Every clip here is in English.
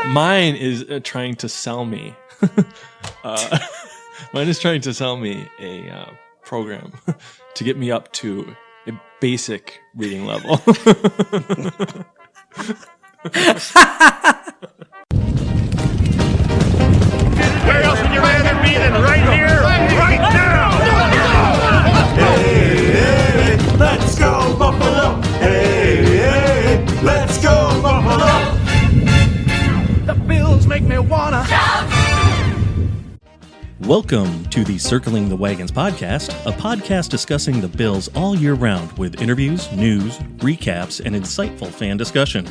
Mine is trying to sell me. Mine is trying to sell me a program to get me up to a basic reading level. Where else would you rather be than right here, right now? Hey, hey, let's go Buffalo! Hey, hey, let's go Buffalo! The Bills make me wanna. Welcome to the Circling the Wagons podcast, a podcast discussing the Bills all year round with interviews, news, recaps, and insightful fan discussion.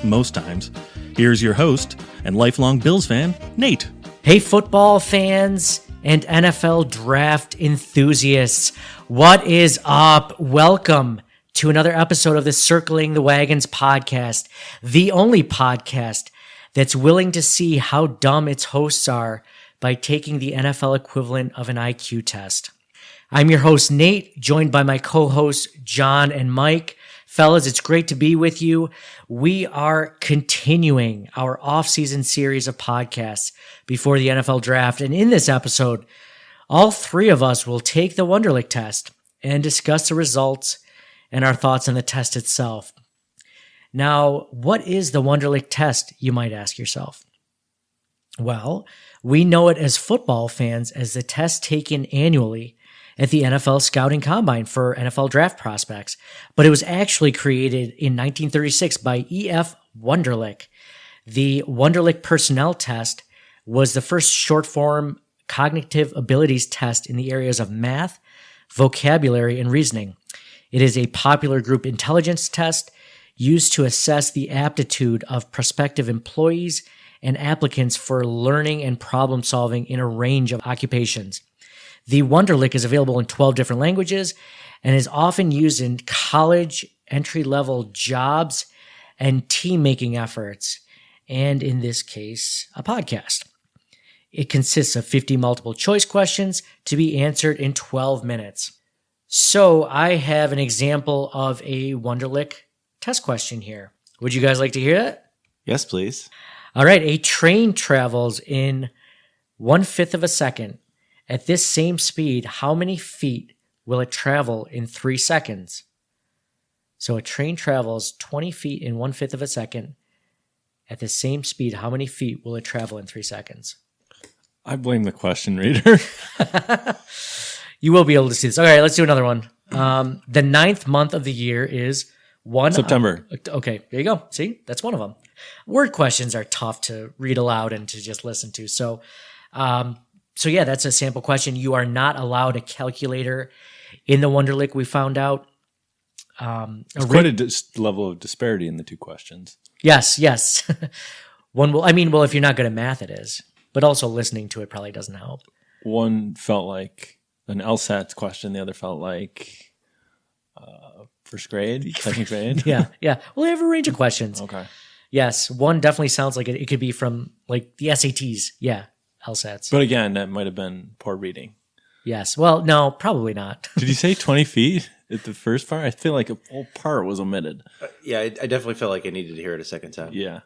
Most times. Here's your host and lifelong Bills fan, Nate. Hey, football fans and NFL draft enthusiasts. What is up? Welcome to another episode of the Circling the Wagons podcast, the only podcast that's willing to see how dumb its hosts are by taking the NFL equivalent of an IQ test. I'm your host, Nate, joined by my co-hosts, John and Mike. Fellas, it's great to be with you. We are continuing our off-season series of podcasts before the NFL draft. And in this episode, all three of us will take the Wonderlic Test and discuss the results and our thoughts on the test itself. Now, what is the Wonderlic Test, you might ask yourself? Well, we know it as football fans as the test taken annually at the NFL Scouting Combine for NFL draft prospects, but it was actually created in 1936 by E.F. Wonderlic. The Wonderlic Personnel Test was the first short-form cognitive abilities test in the areas of math, vocabulary, and reasoning. It is a popular group intelligence test used to assess the aptitude of prospective employees and applicants for learning and problem solving in a range of occupations. The Wonderlic is available in 12 different languages and is often used in college entry-level jobs and team-making efforts, and in this case, a podcast. It consists of 50 multiple-choice questions to be answered in 12 minutes. So I have an example of a Wonderlic test question here. Would you guys like to hear that? Yes, please. All right, a train travels in 1/5 of a second. At this same speed, how many feet will it travel in 3 seconds? So a train travels 20 feet in 1/5 of a second. At the same speed, how many feet will it travel in 3 seconds? I blame the question reader. You will be able to see this. All right, let's do another one. The 9th month of the year is September. Okay, there you go. See, that's one of them. Word questions are tough to read aloud and to just listen to. So yeah, that's a sample question. You are not allowed a calculator in the Wonderlic, we found out. There's quite a level of disparity in the two questions. Yes. One will, well, if you're not good at math, it is. But also listening to it probably doesn't help. One felt like an LSAT question. The other felt like first grade, second grade. Yeah. Well, they have a range of questions. Okay. Yes, one definitely sounds like it could be from like the SATs. Yeah, LSATs. But again, that might have been poor reading. Yes. Well, no, probably not. Did you say 20 feet at the first part? I feel like a whole part was omitted. Yeah, I definitely felt like I needed to hear it a second time. Yeah.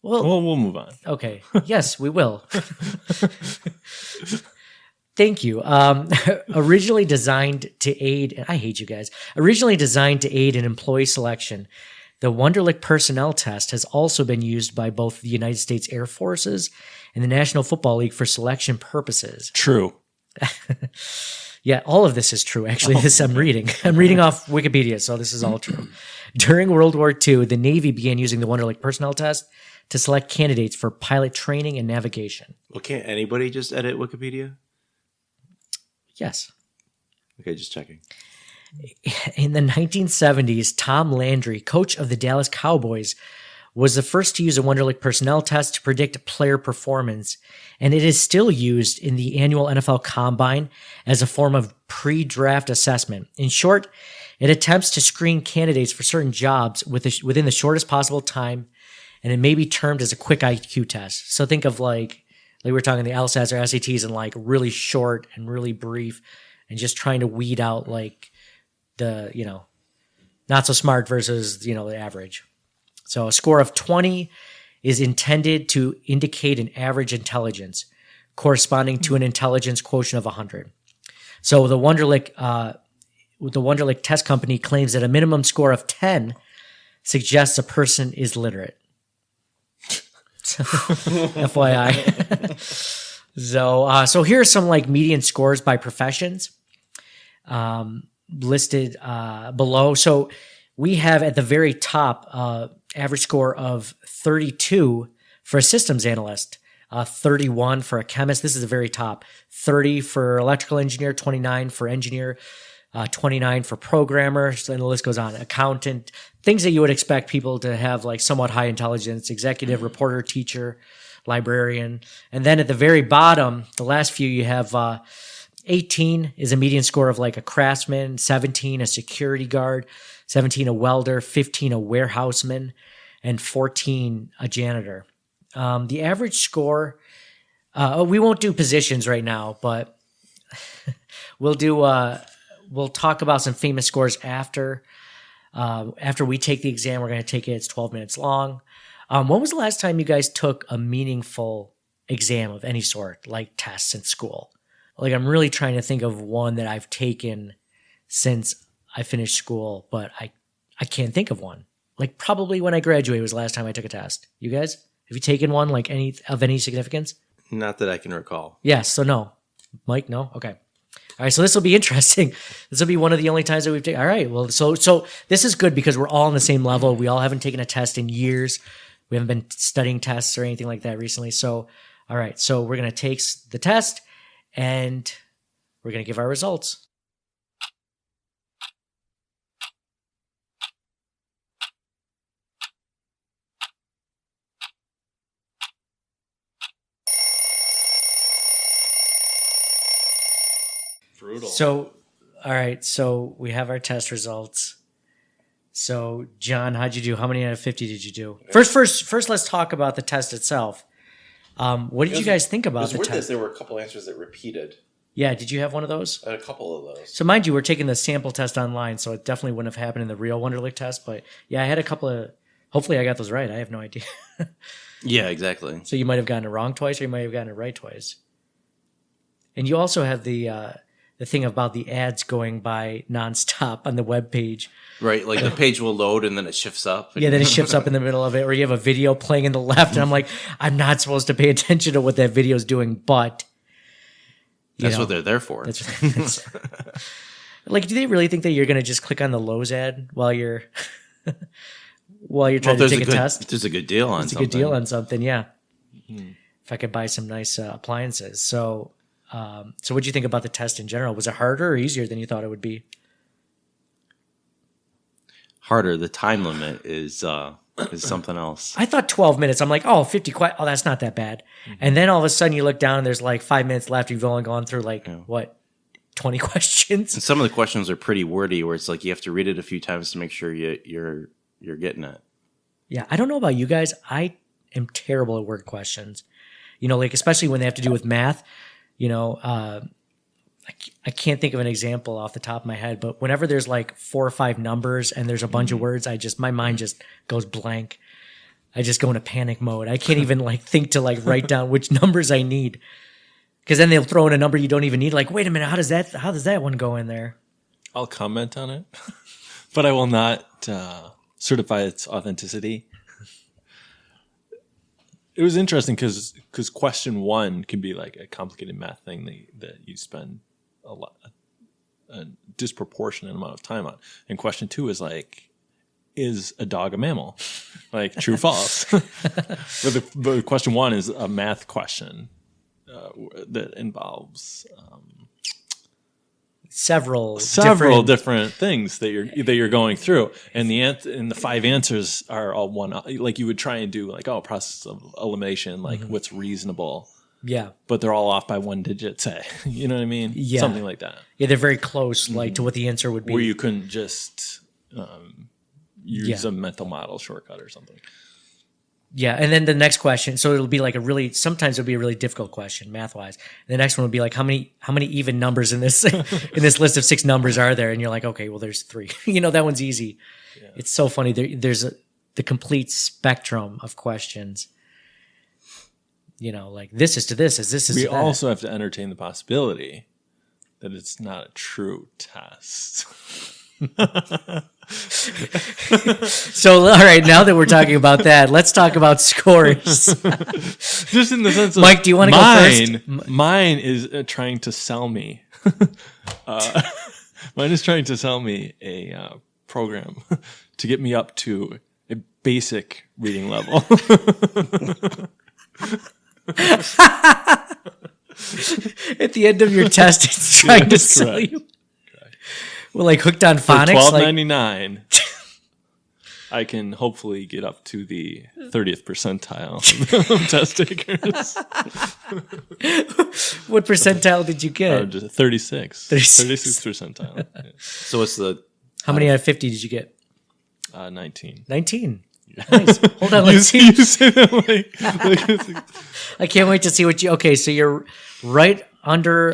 Well, we'll move on. Okay. Yes, we will. Thank you. Originally designed to aid, and I hate you guys, originally designed to aid in employee selection, the Wonderlic Personnel Test has also been used by both the United States Air Forces and the National Football League for selection purposes. True. Yeah, all of this is true. Actually, I'm reading. I'm reading off Wikipedia, so this is all true. During World War II, the Navy began using the Wonderlic Personnel Test to select candidates for pilot training and navigation. Well, can't anybody just edit Wikipedia? Yes. Okay, just checking. In the 1970s, Tom Landry, coach of the Dallas Cowboys, was the first to use a Wonderlic Personnel Test to predict player performance, and it is still used in the annual NFL Combine as a form of pre-draft assessment. In short, it attempts to screen candidates for certain jobs within the shortest possible time, and it may be termed as a quick IQ test. So think of like we're talking the LSATs or SATs and like really short and really brief, and just trying to weed out like the, not so smart versus, the average. So a score of 20 is intended to indicate an average intelligence corresponding to an intelligence quotient of 100. So the Wonderlic Test Company claims that a minimum score of 10 suggests a person is literate. FYI. So here are some like median scores by professions listed below. So we have at the very top average score of 32 for a systems analyst, 31 for a chemist. This is the very top. 30 for electrical engineer, 29 for engineer, 29 for programmer, and the list goes on. Accountant, things that you would expect people to have like somewhat high intelligence, executive, reporter, teacher, librarian. And then at the very bottom, the last few, you have 18 is a median score of like a craftsman, 17 a security guard, 17 a welder, 15 a warehouseman, and 14 a janitor. The average score, we won't do positions right now, but we'll talk about some famous scores after we take the exam. We're going to take it. It's 12 minutes long. When was the last time you guys took a meaningful exam of any sort, like tests in school? Like, I'm really trying to think of one that I've taken since I finished school, but I can't think of one. Like, probably when I graduated was the last time I took a test. You guys? Have you taken one, like any significance? Not that I can recall. Yes, so no. Mike, no? Okay. All right, so this will be interesting. This will be one of the only times that we've taken. All right, well, so this is good because we're all on the same level. We all haven't taken a test in years. We haven't been studying tests or anything like that recently. So, all right, so we're going to take the test and we're going to give our results. Brutal. So, all right. So we have our test results. So, John, how'd you do? How many out of 50 did you do? First, let's talk about the test itself. What did you guys think about the test? There were a couple answers that repeated. Yeah, did you have one of those? I had a couple of those. So, mind you, we're taking the sample test online, so it definitely wouldn't have happened in the real Wonderlic test. But yeah, I had a couple of. Hopefully, I got those right. I have no idea. Yeah, exactly. So you might have gotten it wrong twice, or you might have gotten it right twice. And you also have the thing about the ads going by nonstop on the web page. Right, like the page will load and then it shifts up. Yeah, then it shifts up in the middle of it, or you have a video playing in the left, and I'm like, I'm not supposed to pay attention to what that video is doing, but that's what they're there for. That's like, do they really think that you're going to just click on the Lowe's ad while you're trying to take a test? There's a good deal on something. It's a good deal on something, yeah. If I could buy some nice appliances. So what do you think about the test in general? Was it harder or easier than you thought it would be? Harder. The time limit is something else. I thought 12 minutes. I'm like, 50 questions. Oh, that's not that bad. And then all of a sudden you look down and there's like 5 minutes left. You've only gone through 20 questions. And some of the questions are pretty wordy where it's like you have to read it a few times to make sure you're getting it. Yeah. I don't know about you guys. I am terrible at word questions. Especially when they have to do with math. I can't think of an example off the top of my head, but whenever there's like 4 or 5 numbers and there's a bunch of words, my mind just goes blank. I just go into panic mode. I can't even think to write down which numbers I need. Because then they'll throw in a number you don't even need. Like, wait a minute, how does that one go in there? I'll comment on it, but I will not certify its authenticity. It was interesting because question 1 can be like a complicated math thing that you spend a disproportionate amount of time on, and question 2 is like, is a dog a mammal? Like, true, false. But question 1 is a math question that involves several different things that you're going through, and the 5 answers are all one. Like, you would try and do process of elimination, what's reasonable. Yeah, but they're all off by 1 digit. Say, you know what I mean? Yeah, something like that. Yeah, they're very close, to what the answer would be. Where you couldn't just use a mental model shortcut or something. Yeah, and then the next question, so it'll be sometimes it'll be a really difficult question math-wise. And the next one will be like, how many even numbers in this in this list of 6 numbers are there? And you're like, okay, well, there's 3. That one's easy. Yeah. It's so funny. There's the complete spectrum of questions. like this is to this, as this is We to that. also have to entertain the possibility that it's not a true test. So, all right, now that we're talking about that, let's talk about scores. Just in the sense of Mike, do you want to go first? Mine is trying to sell me. Mine is trying to sell me a program to get me up to a basic reading level. At the end of your test, it's trying to sell correct. you. Well, like hooked on For phonics. $12.99, I can hopefully get up to the 30th percentile of test takers. What percentile did you get? Just 36. 36 percentile. Yeah. So what's the How many out of 50 did you get? 19. 19. Nice. Hold on, let's see. You say that like I can't wait to see what you. Okay, so you're right under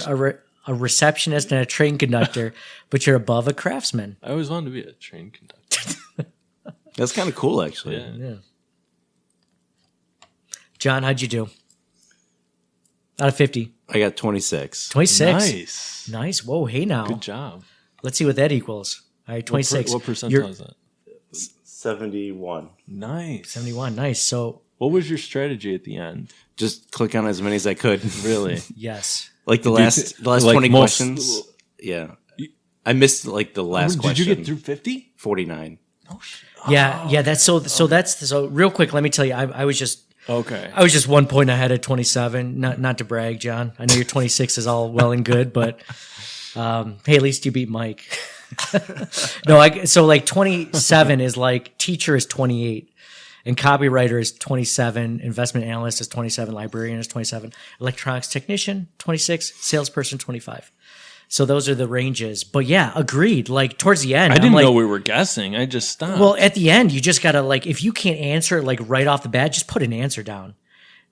a receptionist and a train conductor, but you're above a craftsman. I always wanted to be a train conductor. That's kind of cool, actually. Yeah. John, how'd you do? Out of 50. I got 26. 26. Nice. Nice. Whoa, hey now. Good job. Let's see what that equals. All right, 26. What percentile You're- is that? 71. Nice. 71. Nice. So, What was your strategy at the end? Just click on as many as I could. Really? yes. Like the Did you last like 20 most- questions. Yeah. I missed like the last Did question. you get through 50? 49. Yeah, that's so real quick, let me tell you, I was just Okay. 1 point ahead at 27. Not to brag, John. I know your 26 is all well and good, but hey, at least you beat Mike. No, so like 27 is like teacher is 28, and copywriter is 27, investment analyst is 27, librarian is 27, electronics technician 26, salesperson 25. So those are the ranges. But yeah, agreed. Like towards the end, I didn't I'm like, know we were guessing. I just stopped. well, at the end, you just gotta like, if you can't answer it like right off the bat, just put an answer down.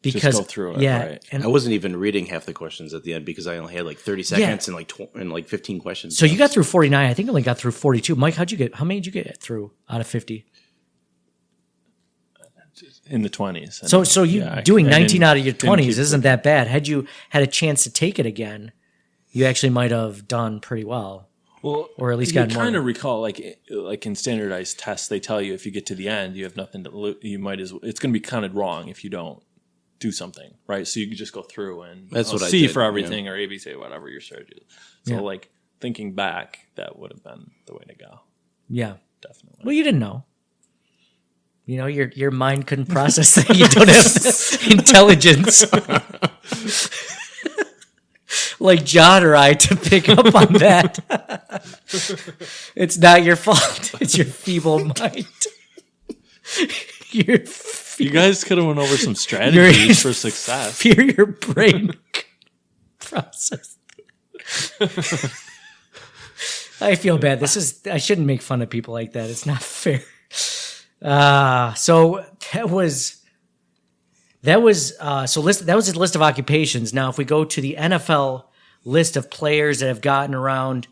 Because go through it, yeah, right. and I wasn't even reading half the questions at the end because I only had like 30 seconds and like 15 questions. so you got through 49. I think I only got through 42. Mike, how many did you get through out of 50? in the 20s. So you doing 19 out of your 20s isn't that bad. Had you had a chance to take it again, you actually might have done pretty well. Well, or at least you got more. kind of recall like in standardized tests, they tell you if you get to the end, you have nothing to you might as well. It's going to be counted wrong if you don't do something, right? So you can just go through and That's what I C did, for everything or ABC, whatever your strategy is. So like thinking back, that would have been the way to go. Yeah. Definitely. Well, you didn't know. You know, your mind couldn't process that. You don't have the intelligence like John or I to pick up on that. It's not your fault. It's your feeble mind. You guys could have went over some strategies for success. Fear your brain process. I feel bad. I shouldn't make fun of people like that. It's not fair. So that was a list of occupations. Now, if we go to the NFL list of players that have gotten around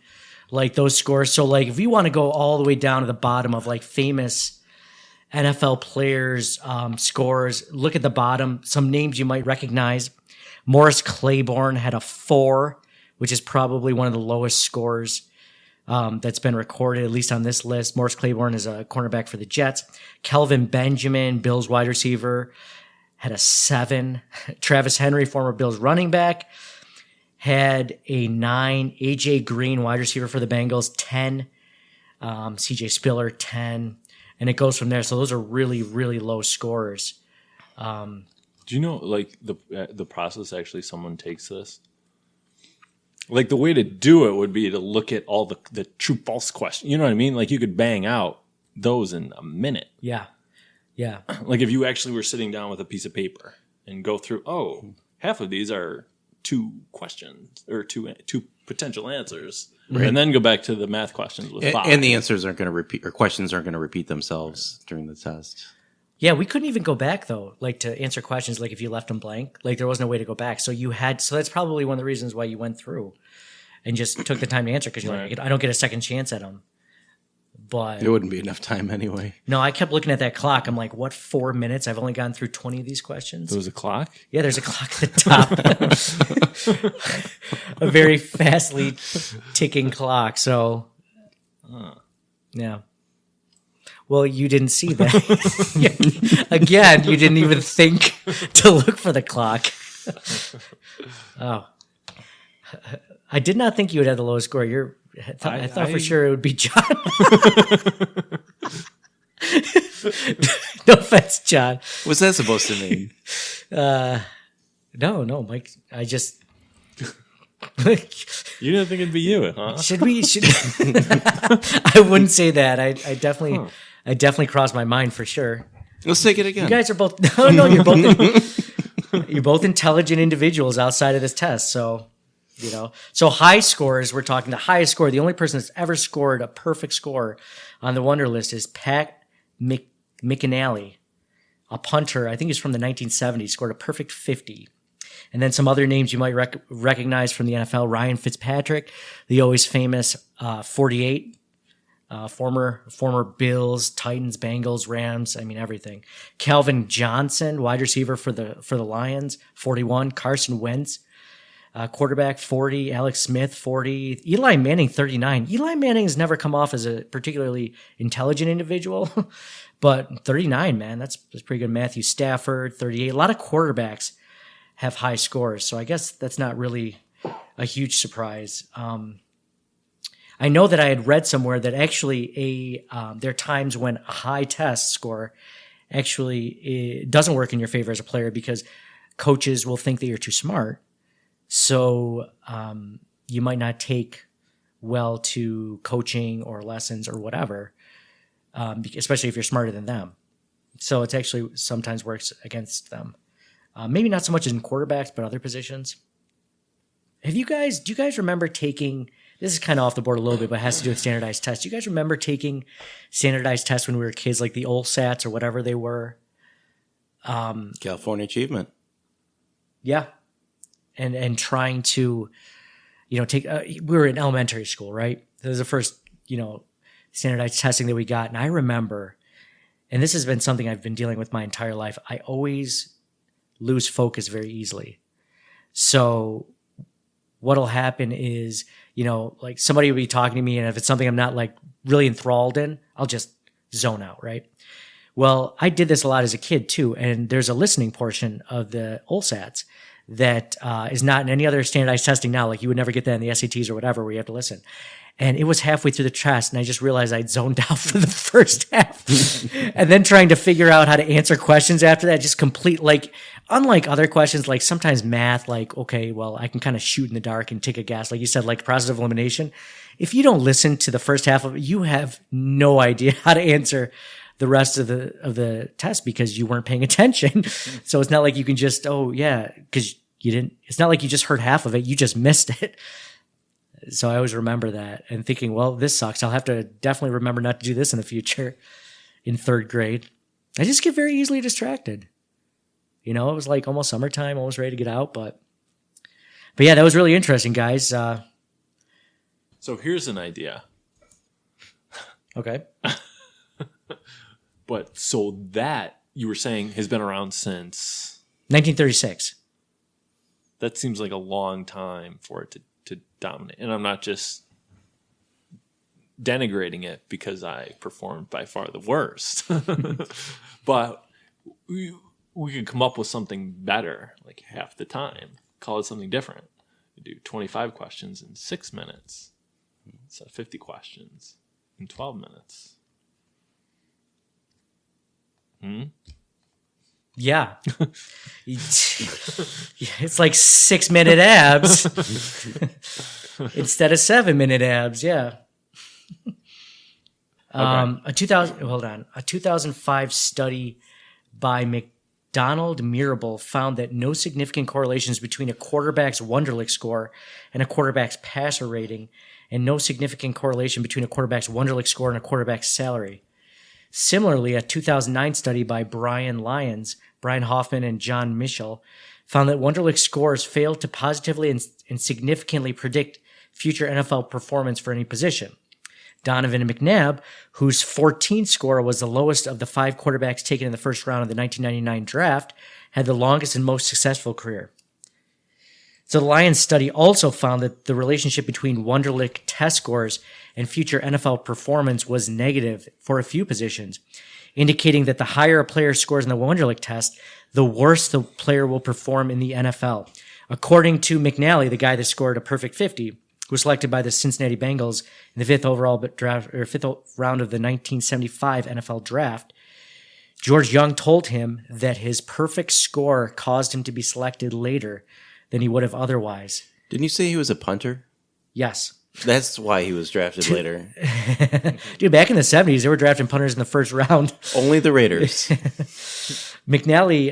like those scores, so like if you want to go all the way down to the bottom of like famous NFL players' scores, look at the bottom. Some names you might recognize. Morris Claiborne had a 4, which is probably one of the lowest scores that's been recorded, at least on this list. Morris Claiborne is a cornerback for the Jets. Kelvin Benjamin, Bills wide receiver, had a 7. Travis Henry, former Bills running back, had a 9. AJ Green, wide receiver for the Bengals, 10. CJ Spiller, 10. And it goes from there. So those are really, really low scores. Do you know, like, the process actually someone takes this? Like, the way to do it would be to look at all the true-false questions. You know what I mean? Like, you could bang out those in a minute. Yeah. Yeah. Like, if you actually were sitting down with a piece of paper and go through, half of these are 2 questions or two potential answers. Right. And then go back to the math questions with 5. And the answers aren't going to repeat, or questions aren't going to repeat themselves during the test. Yeah, we couldn't even go back though, like to answer questions. Like if you left them blank, like there was no way to go back. So that's probably one of the reasons why you went through and just took the time to answer because you're like, I don't get a second chance at them. But It wouldn't be enough time anyway. no, I kept looking at that clock. I'm like, what, 4 minutes? I've only gone through 20 of these questions. There was a clock? Yeah, there's a clock at the top. A very fastly ticking clock. So, yeah. Well, you didn't see that. Again, you didn't even think to look for the clock. Oh. I did not think you would have the lowest score. I thought for sure it would be John. No offense, John. What's that supposed to mean? No, Mike. I just. You didn't think it'd be you, huh? Should I wouldn't say that. I definitely crossed my mind for sure. Let's take it again. You guys are both. No, you're both intelligent individuals outside of this test. So, so high scores. We're talking the highest score. The only person that's ever scored a perfect score on the Wonder List is Pat McAnally, a punter. I think he's from the 1970s. Scored a perfect 50. And then some other names you might recognize from the NFL: Ryan Fitzpatrick, the always famous 48, former Bills, Titans, Bengals, Rams. I mean everything. Calvin Johnson, wide receiver for the Lions, 41. Carson Wentz, quarterback, 40. Alex Smith, 40. Eli Manning, 39. Eli Manning has never come off as a particularly intelligent individual, but 39, man, that's pretty good. Matthew Stafford, 38. A lot of quarterbacks have high scores, so I guess that's not really a huge surprise. I know that I had read somewhere that actually there are times when a high test score actually doesn't work in your favor as a player because coaches will think that you're too smart. So you might not take well to coaching or lessons or whatever, especially if you're smarter than them. So it's actually sometimes works against them. Maybe not so much in quarterbacks, but other positions. Do you guys remember taking, this is kind of off the board a little bit, but it has to do with standardized tests. Do you guys remember taking standardized tests when we were kids, like the OLSATs or whatever they were? California Achievement. Yeah. And trying to, take, we were in elementary school, right? That was the first, standardized testing that we got. And I remember, and this has been something I've been dealing with my entire life, I always lose focus very easily. So what'll happen is, like somebody will be talking to me, and if it's something I'm not like really enthralled in, I'll just zone out, right? Well, I did this a lot as a kid too, and there's a listening portion of the OLSATs that is not in any other standardized testing now. Like you would never get that in the SATs or whatever, where you have to listen. And it was halfway through the test, and I just realized I'd zoned out for the first half. And then trying to figure out how to answer questions after that, just complete, like, unlike other questions, like sometimes math, like, okay, well, I can kind of shoot in the dark and take a guess. Like you said, like process of elimination. If you don't listen to the first half of it, you have no idea how to answer the rest of the test because you weren't paying attention. So it's not like you can just, because it's not like you just heard half of it, you just missed it. So I always remember that and thinking, well, this sucks. I'll have to definitely remember not to do this in the future in third grade. I just get very easily distracted. It was like almost summertime, almost ready to get out. But yeah, that was really interesting, guys. So here's an idea. Okay. But so that you were saying has been around since 1936. That seems like a long time for it to dominate. And I'm not just denigrating it because I performed by far the worst. But we could come up with something better like half the time. Call it something different. We do 25 questions in 6 minutes. So 50 questions in 12 minutes. Yeah. It's like 6-minute abs instead of 7-minute abs. Yeah. Okay. A 2005 study by McDonald Mirabal found that no significant correlations between a quarterback's Wonderlic score and a quarterback's passer rating, and no significant correlation between a quarterback's Wonderlic score and a quarterback's salary. Similarly, a 2009 study by Brian Hoffman, and John Michel found that Wonderlic scores failed to positively and significantly predict future NFL performance for any position. Donovan McNabb, whose 14 score was the lowest of the 5 quarterbacks taken in the first round of the 1999 draft, had the longest and most successful career. So the Lions study also found that the relationship between Wonderlic test scores and future NFL performance was negative for a few positions, indicating that the higher a player scores in the Wonderlic test, the worse the player will perform in the NFL. According to McNally, the guy that scored a perfect 50, who was selected by the Cincinnati Bengals in the fifth round of the 1975 NFL draft, George Young told him that his perfect score caused him to be selected later than he would have otherwise. Didn't you say he was a punter? Yes. That's why he was drafted later. Dude, back in the 70s, they were drafting punters in the first round. Only the Raiders. McNally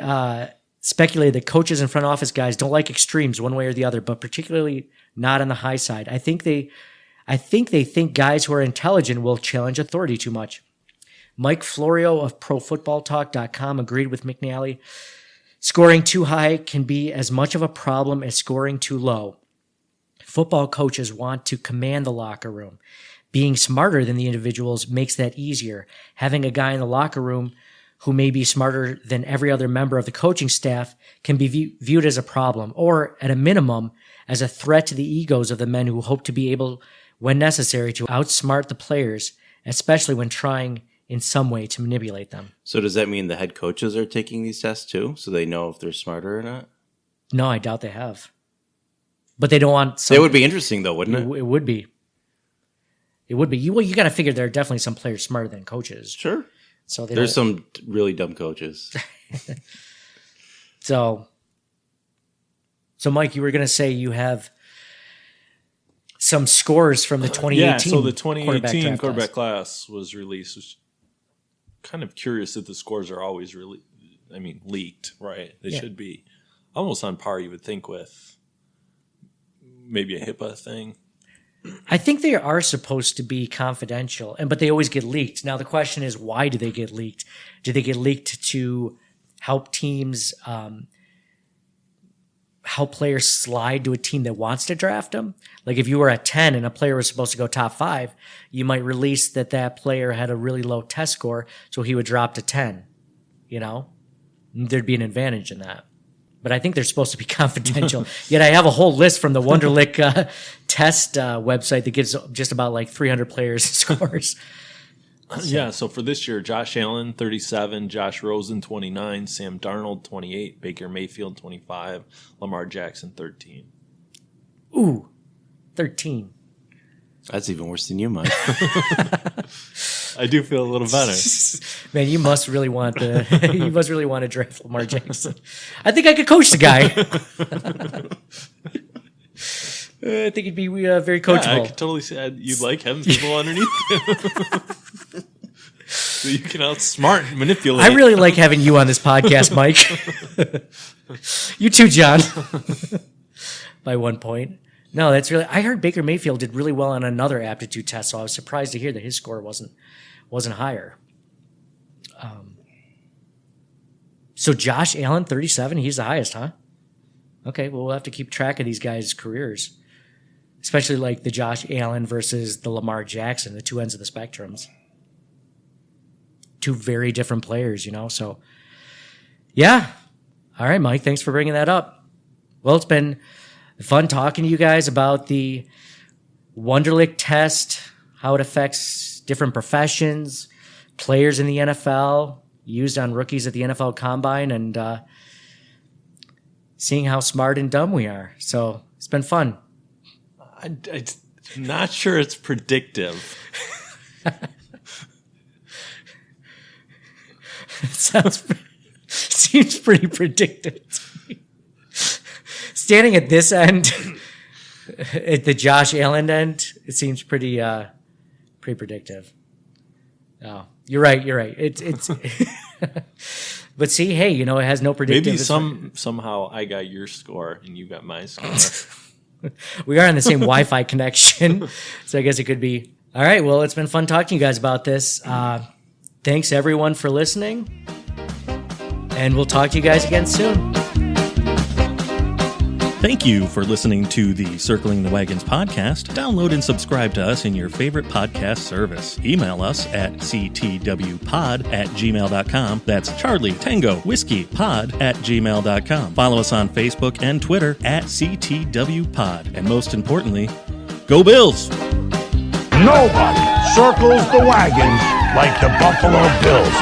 speculated that coaches and front office guys don't like extremes one way or the other, but particularly not on the high side. I think they think guys who are intelligent will challenge authority too much. Mike Florio of ProFootballTalk.com agreed with McNally. Scoring too high can be as much of a problem as scoring too low. Football coaches want to command the locker room. Being smarter than the individuals makes that easier. Having a guy in the locker room who may be smarter than every other member of the coaching staff can be viewed as a problem, or at a minimum, as a threat to the egos of the men who hope to be able, when necessary, to outsmart the players, especially when trying in some way to manipulate them. So does that mean the head coaches are taking these tests too, so they know if they're smarter or not? No, I doubt they have. But they don't want... It would be interesting, though, wouldn't it? It would be. It would be. You got to figure there are definitely some players smarter than coaches. Sure. So there's some really dumb coaches. So, Mike, you were going to say you have some scores from the 2018. Yeah, so the 2018 quarterback class was released. Was kind of curious that the scores are always leaked, right? They should be almost on par, you would think, with maybe a HIPAA thing. I think they are supposed to be confidential, but they always get leaked. Now, the question is, why do they get leaked? Do they get leaked to help teams, help players slide to a team that wants to draft them? Like if you were at 10 and a player was supposed to go top 5, you might release that player had a really low test score, so he would drop to 10, There'd be an advantage in that. But I think they're supposed to be confidential. Yet I have a whole list from the Wonderlic Test website that gives just about like 300 players' scores. Yeah, so for this year, Josh Allen, 37, Josh Rosen, 29, Sam Darnold, 28, Baker Mayfield, 25, Lamar Jackson, 13. Ooh, 13. That's even worse than you, Mike. I do feel a little better. Man, you must really want to draft Lamar Jackson. I think I could coach the guy. I think he'd be very coachable. Yeah, I could totally see you'd like having people underneath you. So you can outsmart and manipulate. I really like having you on this podcast, Mike. You too, John. By one point. No, that's really... I heard Baker Mayfield did really well on another aptitude test, so I was surprised to hear that his score wasn't higher. So Josh Allen, 37, he's the highest, huh? Okay, well, we'll have to keep track of these guys' careers, especially like the Josh Allen versus the Lamar Jackson, the two ends of the spectrums. Two very different players, so... Yeah. All right, Mike, thanks for bringing that up. Well, it's been fun talking to you guys about the Wonderlic Test, how it affects different professions, players in the NFL, used on rookies at the NFL Combine, and seeing how smart and dumb we are. So it's been fun. I'm not sure it's predictive. Seems pretty predictive to me. Standing at this end, at the Josh Allen end, it seems pretty predictive. Oh, you're right. It's but see, hey, it has no predictive. Maybe somehow I got your score and you got my score. We are on the same Wi-Fi connection, so I guess it could be. All right, well, it's been fun talking to you guys about this. Thanks, everyone, for listening, and we'll talk to you guys again soon. Thank you for listening to the Circling the Wagons podcast. Download and subscribe to us in your favorite podcast service. Email us at ctwpod@gmail.com. That's Charlie Tango Whiskey Pod@gmail.com. Follow us on Facebook and Twitter at CTWPod. And most importantly, go Bills! Nobody circles the wagons like the Buffalo Bills.